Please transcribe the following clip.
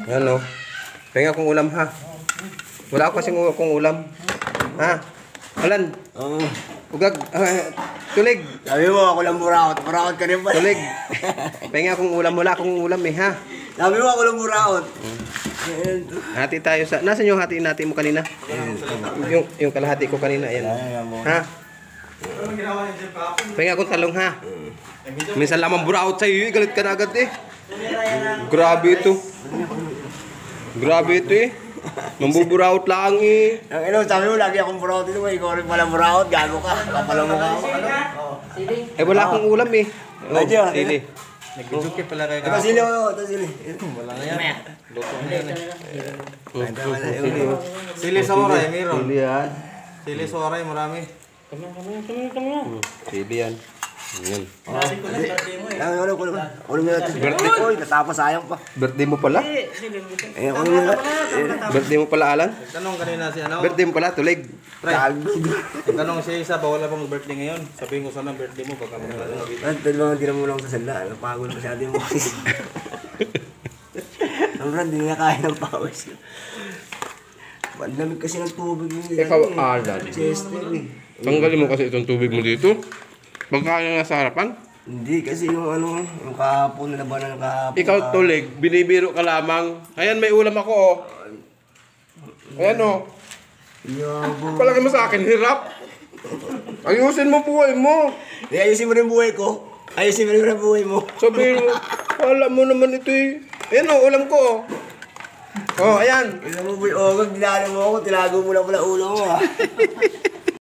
Yan o. Penga akong ulam ha. Wala ako kasing akong ulam. Ha? Alan? Oo. Ugag. Tulig. Sabi mo, ako lang buraot. Buraot ka rin ba? Tulig. Penga akong ulam. Wala akong ulam eh ha. Sabi mo, ako lang buraot. Hati tayo sa... Nasaan yung hatiin natin mo kanina? Yung kalahati ko kanina. Ayan. Ha? Penga akong talong ha. Minsan lamang buraot sa'yo. Galit ka na agad eh. Grabe ito. Grabe ito eh. Mambuburaot lang eh. Ang ino, sabi mo, lagi akong buraot ito. Ikaw rin pala buraot. Gago ka. Kapala mo ka. Eh wala akong ulam eh. Oh, Adyo. sili. Nagdudukit pala kayo Ito sili mo. Ito sili. Wala na yan. Luto na yan Sili. Sili sa oray, meron. Sili yan. Sili sa oray, marami. Sili yan. Yan. Ano mo natin. Birthday ko. Natapos sayang pa. Birthday mo pala? Ano mo natin. Birthday mo pala, Alan? Tanong kanina si ano? Birthday mo pala, tulig. Pre, tanong si Isa, bawal na pa mag-birthday ngayon. Sabihin ko sana birthday mo, baka magkano. Ito naman, hindi na mo lang sa sala. Napagod masyado yung boses. Ang brand, hindi na kaya ng pawis. Malamig kasi ng tubig yun. Ikaw, Alan. Chester eh. Tanggalin mo kasi itong tubig mo dito. Pagkain na sa harapan. Hindi kasi yung ano, yung kahapon na labanan ng kahapon. Ikaw, tulig. Binibiro ka lamang. Ayan, may ulam ako, oh. Ayan, oh. Yabo. Palagi mo sa akin, hirap. Ayusin mo buhay mo. Di, ayusin mo rin buhay ko. Ayusin mo rin ang buhay mo. Sabihin mo, wala mo naman ito eh. Ayan, oh, ulam ko, oh. Oh, ayan. Ito mo buhay, oh, dinalo mo ako, tilago mo lang pala ulo mo, ha.